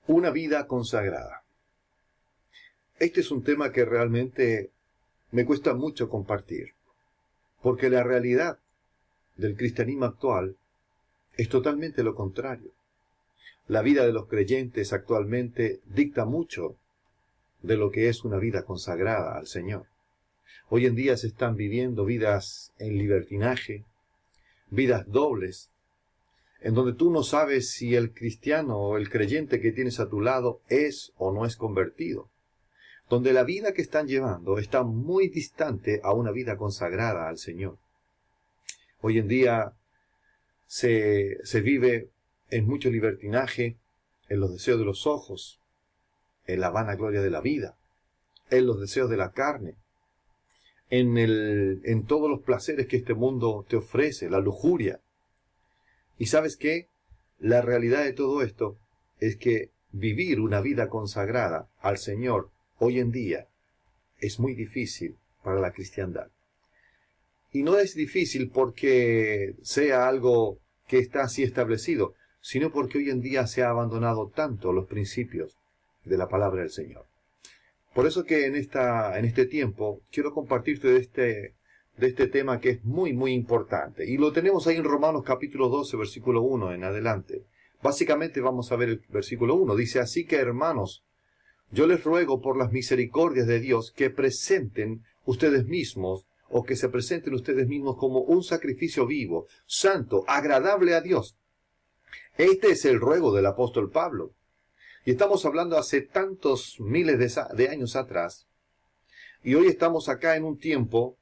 Una vida consagrada. Este es un tema que realmente me cuesta mucho compartir, porque la realidad del cristianismo actual es totalmente lo contrario. La vida de los creyentes actualmente dicta mucho de lo que es una vida consagrada al Señor. Hoy en día se están viviendo vidas en libertinaje, vidas dobles, en donde tú no sabes si el cristiano o el creyente que tienes a tu lado es o no es convertido. Donde la vida que están llevando está muy distante a una vida consagrada al Señor. Hoy en día se vive en mucho libertinaje, en los deseos de los ojos, en la vanagloria de la vida, en los deseos de la carne, en todos los placeres que este mundo te ofrece, la lujuria. ¿Y sabes qué? La realidad de todo esto es que vivir una vida consagrada al Señor hoy en día es muy difícil para la cristiandad. Y no es difícil porque sea algo que está así establecido, sino porque hoy en día se ha abandonado tanto los principios de la palabra del Señor. Por eso que en este tiempo quiero compartirte de este tema que es muy, muy importante. Y lo tenemos ahí en Romanos capítulo 12, versículo 1 en adelante. Básicamente vamos a ver el versículo 1. Dice: así que, hermanos, yo les ruego por las misericordias de Dios que presenten ustedes mismos, o que se presenten ustedes mismos como un sacrificio vivo, santo, agradable a Dios. Este es el ruego del apóstol Pablo. Y estamos hablando hace tantos miles de años atrás. Y hoy estamos acá en un tiempo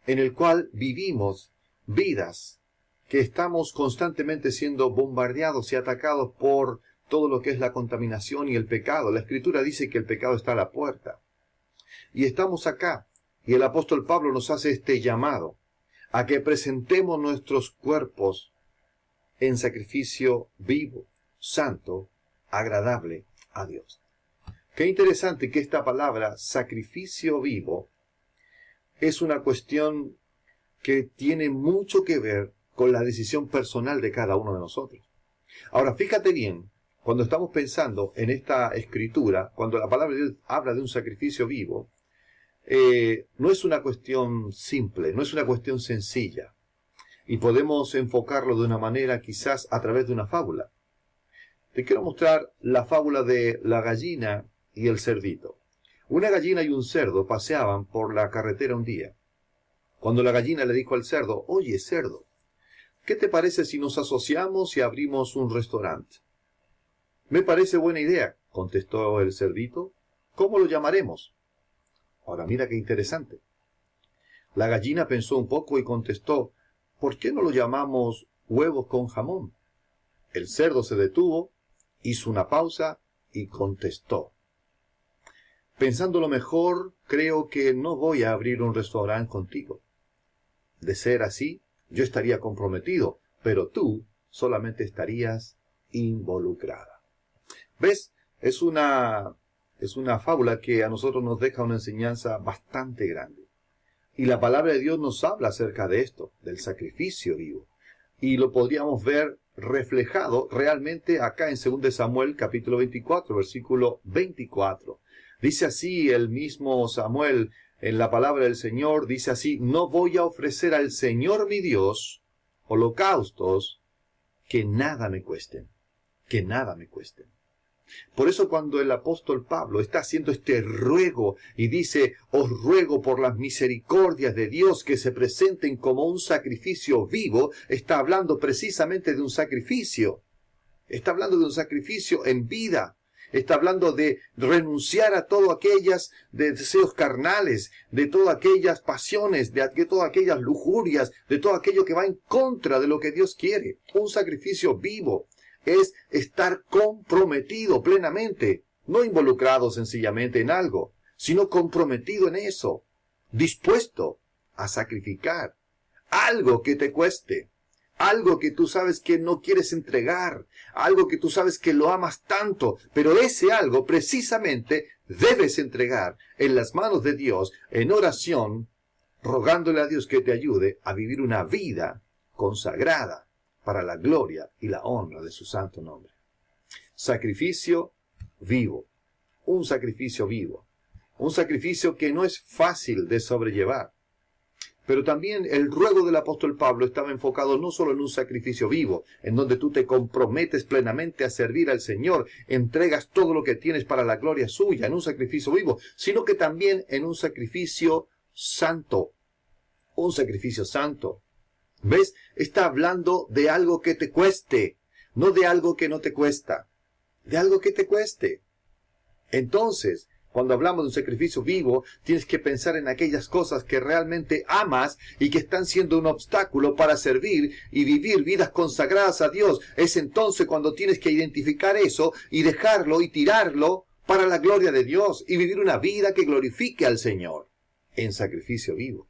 en el cual vivimos vidas que estamos constantemente siendo bombardeados y atacados por todo lo que es la contaminación y el pecado. La Escritura dice que el pecado está a la puerta. Y estamos acá, y el apóstol Pablo nos hace este llamado a que presentemos nuestros cuerpos en sacrificio vivo, santo, agradable a Dios. Qué interesante que esta palabra, sacrificio vivo, es una cuestión que tiene mucho que ver con la decisión personal de cada uno de nosotros. Ahora, fíjate bien, cuando estamos pensando en esta escritura, cuando la palabra de Dios habla de un sacrificio vivo, no es una cuestión simple, no es una cuestión sencilla. Y podemos enfocarlo de una manera quizás a través de una fábula. Te quiero mostrar la fábula de la gallina y el cerdito. Una gallina y un cerdo paseaban por la carretera un día. Cuando la gallina le dijo al cerdo: oye, cerdo, ¿qué te parece si nos asociamos y abrimos un restaurante? Me parece buena idea, contestó el cerdito. ¿Cómo lo llamaremos? Ahora mira qué interesante. La gallina pensó un poco y contestó: ¿por qué no lo llamamos huevos con jamón? El cerdo se detuvo, hizo una pausa y contestó: pensándolo mejor, creo que no voy a abrir un restaurante contigo. De ser así, yo estaría comprometido, pero tú solamente estarías involucrada. ¿Ves? Es una fábula que a nosotros nos deja una enseñanza bastante grande. Y la palabra de Dios nos habla acerca de esto, del sacrificio vivo. Y lo podríamos ver reflejado realmente acá en 2 Samuel capítulo 24, versículo 24. Dice así el mismo Samuel en la palabra del Señor, dice así: no voy a ofrecer al Señor mi Dios holocaustos que nada me cuesten, que nada me cuesten. Por eso cuando el apóstol Pablo está haciendo este ruego y dice: os ruego por las misericordias de Dios que se presenten como un sacrificio vivo, está hablando precisamente de un sacrificio. Está hablando de un sacrificio en vida. Está hablando de renunciar a todas aquellas deseos carnales, de todas aquellas pasiones, de todas aquellas lujurias, de todo aquello que va en contra de lo que Dios quiere. Un sacrificio vivo es estar comprometido plenamente, no involucrado sencillamente en algo, sino comprometido en eso, dispuesto a sacrificar algo que te cueste, algo que tú sabes que no quieres entregar, algo que tú sabes que lo amas tanto, pero ese algo precisamente debes entregar en las manos de Dios, en oración, rogándole a Dios que te ayude a vivir una vida consagrada para la gloria y la honra de su santo nombre. Sacrificio vivo. Un sacrificio vivo. Un sacrificio que no es fácil de sobrellevar. Pero también el ruego del apóstol Pablo estaba enfocado no solo en un sacrificio vivo, en donde tú te comprometes plenamente a servir al Señor, entregas todo lo que tienes para la gloria suya, en un sacrificio vivo, sino que también en un sacrificio santo. Un sacrificio santo. ¿Ves? Está hablando de algo que te cueste, no de algo que no te cuesta, de algo que te cueste. Entonces, cuando hablamos de un sacrificio vivo, tienes que pensar en aquellas cosas que realmente amas y que están siendo un obstáculo para servir y vivir vidas consagradas a Dios. Es entonces cuando tienes que identificar eso y dejarlo y tirarlo para la gloria de Dios y vivir una vida que glorifique al Señor en sacrificio vivo.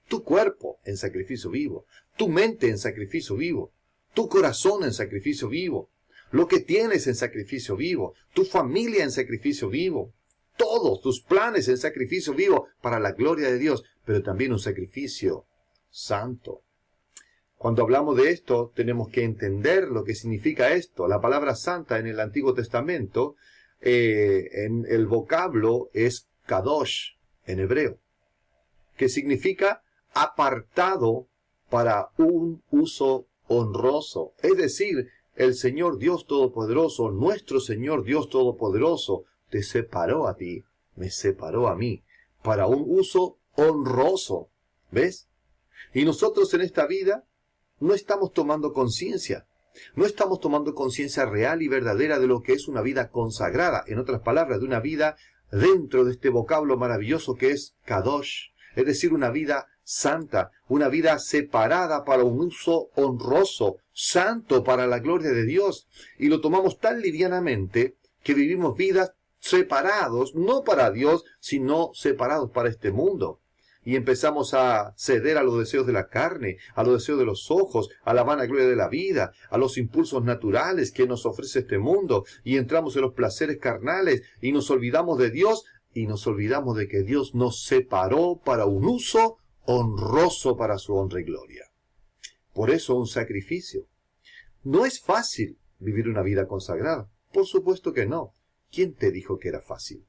Tu cuerpo en sacrificio vivo, tu mente en sacrificio vivo, tu corazón en sacrificio vivo, lo que tienes en sacrificio vivo, tu familia en sacrificio vivo. Todos tus planes en sacrificio vivo para la gloria de Dios, pero también un sacrificio santo. Cuando hablamos de esto, tenemos que entender lo que significa esto. La palabra santa en el Antiguo Testamento, en el vocablo es kadosh en hebreo, que significa apartado para un uso honroso. Es decir, el Señor Dios Todopoderoso, nuestro Señor Dios Todopoderoso, te separó a ti, me separó a mí, para un uso honroso. ¿Ves? Y nosotros en esta vida no estamos tomando conciencia. No estamos tomando conciencia real y verdadera de lo que es una vida consagrada. En otras palabras, de una vida dentro de este vocablo maravilloso que es kadosh. Es decir, una vida santa, una vida separada para un uso honroso, santo para la gloria de Dios. Y lo tomamos tan livianamente que vivimos vidas separados, no para Dios, sino separados para este mundo. Y empezamos a ceder a los deseos de la carne, a los deseos de los ojos, a la vanagloria de la vida, a los impulsos naturales que nos ofrece este mundo, y entramos en los placeres carnales, y nos olvidamos de Dios, y nos olvidamos de que Dios nos separó para un uso honroso para su honra y gloria. Por eso un sacrificio. No es fácil vivir una vida consagrada. Por supuesto que no. ¿Quién te dijo que era fácil?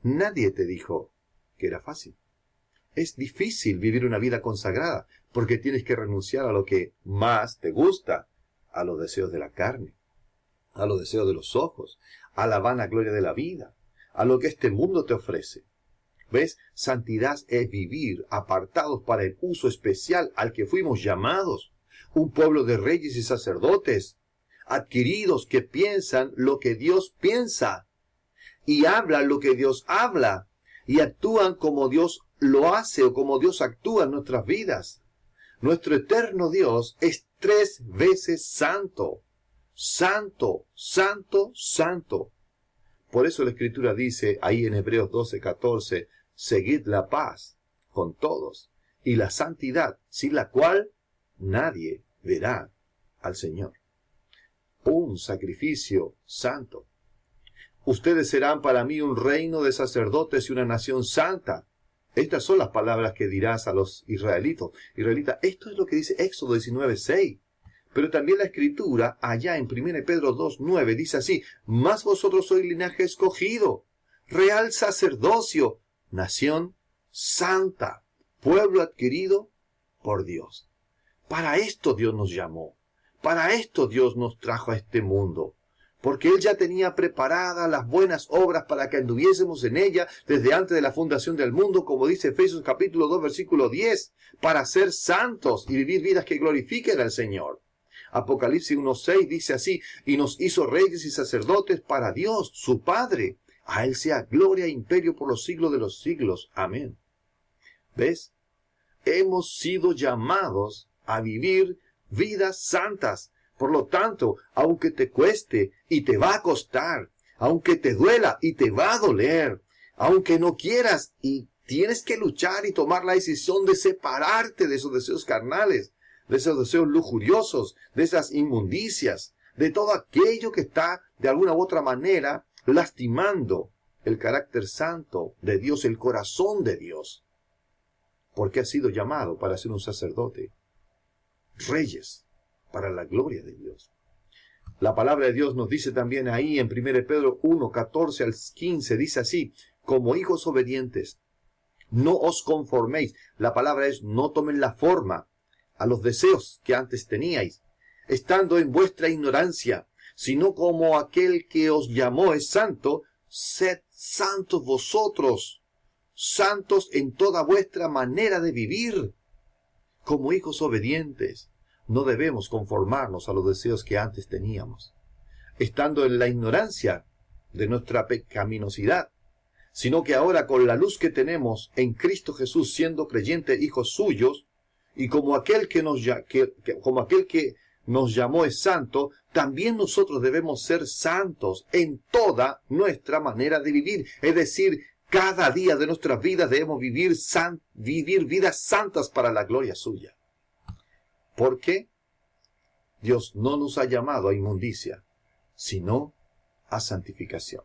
Nadie te dijo que era fácil. Es difícil vivir una vida consagrada porque tienes que renunciar a lo que más te gusta, a los deseos de la carne, a los deseos de los ojos, a la vanagloria de la vida, a lo que este mundo te ofrece. ¿Ves? Santidad es vivir apartados para el uso especial al que fuimos llamados, un pueblo de reyes y sacerdotes, adquiridos que piensan lo que Dios piensa, y hablan lo que Dios habla, y actúan como Dios lo hace o como Dios actúa en nuestras vidas. Nuestro eterno Dios es 3 veces santo. Santo, santo, santo. Por eso la Escritura dice ahí en Hebreos 12:14, seguid la paz con todos y la santidad, sin la cual nadie verá al Señor. Un sacrificio santo. Ustedes serán para mí un reino de sacerdotes y una nación santa. Estas son las palabras que dirás a los israelitas. Esto es lo que dice Éxodo 19:6. Pero también la Escritura, allá en 1 Pedro 2:9, dice así, mas vosotros sois linaje escogido, real sacerdocio, nación santa, pueblo adquirido por Dios. Para esto Dios nos llamó. Para esto Dios nos trajo a este mundo. Porque Él ya tenía preparadas las buenas obras para que anduviésemos en ella desde antes de la fundación del mundo, como dice Efesios capítulo 2, versículo 10, para ser santos y vivir vidas que glorifiquen al Señor. Apocalipsis 1:6 dice así, y nos hizo reyes y sacerdotes para Dios, su Padre. A Él sea gloria e imperio por los siglos de los siglos. Amén. ¿Ves? Hemos sido llamados a vivir vidas santas. Por lo tanto, aunque te cueste y te va a costar, aunque te duela y te va a doler, aunque no quieras y tienes que luchar y tomar la decisión de separarte de esos deseos carnales, de esos deseos lujuriosos, de esas inmundicias, de todo aquello que está de alguna u otra manera lastimando el carácter santo de Dios, el corazón de Dios. Porque has sido llamado para ser un sacerdote, reyes, para la gloria de Dios. La palabra de Dios nos dice también ahí en 1 Pedro 1, 14 al 15, dice así: como hijos obedientes, no os conforméis. La palabra es: no tomen la forma a los deseos que antes teníais, estando en vuestra ignorancia, sino como aquel que os llamó es santo, sed santos vosotros, santos en toda vuestra manera de vivir. Como hijos obedientes, no debemos conformarnos a los deseos que antes teníamos, estando en la ignorancia de nuestra pecaminosidad, sino que ahora con la luz que tenemos en Cristo Jesús, siendo creyentes hijos suyos, y como aquel que nos llamó es santo, también nosotros debemos ser santos en toda nuestra manera de vivir. Es decir, cada día de nuestras vidas debemos vivir vidas santas para la gloria suya. Porque Dios no nos ha llamado a inmundicia, sino a santificación.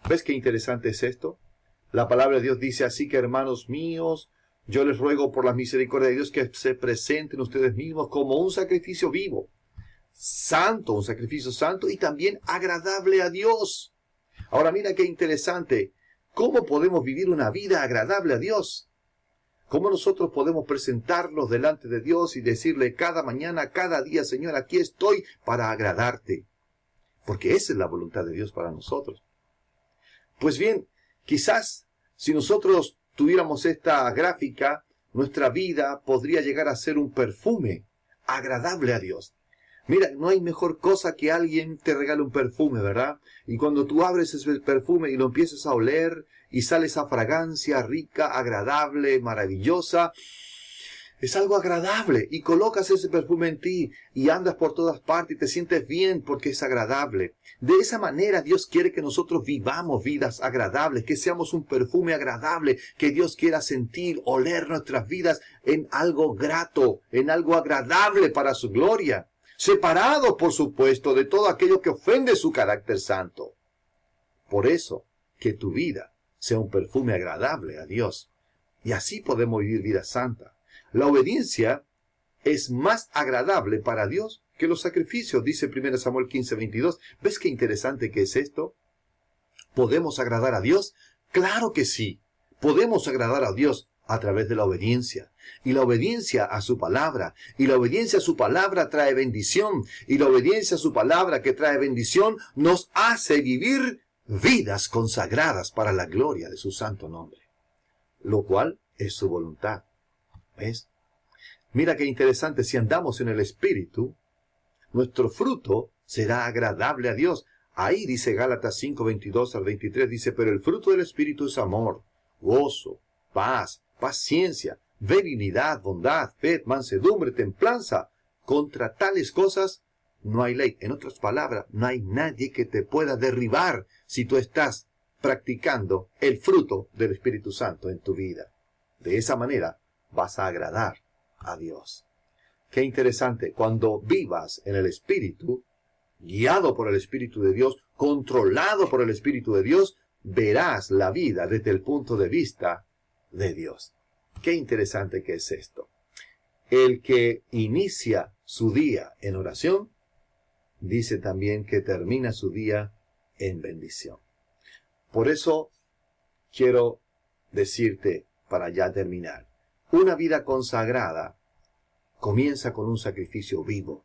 ¿Ves qué interesante es esto? La palabra de Dios dice: así que, hermanos míos, yo les ruego por la misericordia de Dios que se presenten ustedes mismos como un sacrificio vivo, santo, un sacrificio santo y también agradable a Dios. Ahora mira qué interesante. ¿Cómo podemos vivir una vida agradable a Dios? ¿Cómo nosotros podemos presentarnos delante de Dios y decirle cada mañana, cada día: Señor, aquí estoy para agradarte? Porque esa es la voluntad de Dios para nosotros. Pues bien, quizás si nosotros tuviéramos esta gráfica, nuestra vida podría llegar a ser un perfume agradable a Dios. Mira, no hay mejor cosa que alguien te regale un perfume, ¿verdad? Y cuando tú abres ese perfume y lo empiezas a oler y sale esa fragancia rica, agradable, maravillosa, es algo agradable. Y colocas ese perfume en ti y andas por todas partes y te sientes bien porque es agradable. De esa manera Dios quiere que nosotros vivamos vidas agradables, que seamos un perfume agradable, que Dios quiera sentir, oler nuestras vidas en algo grato, en algo agradable para su gloria. Separado, por supuesto, de todo aquello que ofende su carácter santo. Por eso, que tu vida sea un perfume agradable a Dios. Y así podemos vivir vida santa. La obediencia es más agradable para Dios que los sacrificios, dice 1 Samuel 15, 22. ¿Ves qué interesante que es esto? ¿Podemos agradar a Dios? Claro que sí. Podemos agradar a Dios a través de la obediencia. Y la obediencia a su palabra. Y la obediencia a su palabra trae bendición. Y la obediencia a su palabra que trae bendición nos hace vivir vidas consagradas para la gloria de su santo nombre. Lo cual es su voluntad. ¿Ves? Mira qué interesante. Si andamos en el Espíritu, nuestro fruto será agradable a Dios. Ahí dice Gálatas 5, 22 al 23, dice: pero el fruto del Espíritu es amor, gozo, paz, paciencia, benignidad, bondad, fe, mansedumbre, templanza. Contra tales cosas no hay ley. En otras palabras, no hay nadie que te pueda derribar si tú estás practicando el fruto del Espíritu Santo en tu vida. De esa manera vas a agradar a Dios. Qué interesante. Cuando vivas en el Espíritu, guiado por el Espíritu de Dios, controlado por el Espíritu de Dios, verás la vida desde el punto de vista de Dios. Qué interesante que es esto. El que inicia su día en oración, dice también que termina su día en bendición. Por eso quiero decirte, para ya terminar, una vida consagrada comienza con un sacrificio vivo,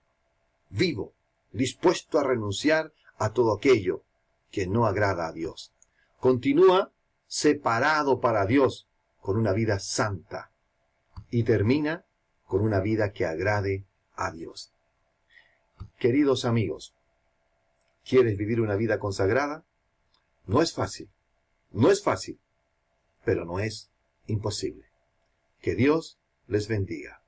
dispuesto a renunciar a todo aquello que no agrada a Dios. Continúa separado para Dios con una vida santa y termina con una vida que agrade a Dios. Queridos amigos, ¿quieres vivir una vida consagrada? No es fácil, pero no es imposible. Que Dios les bendiga.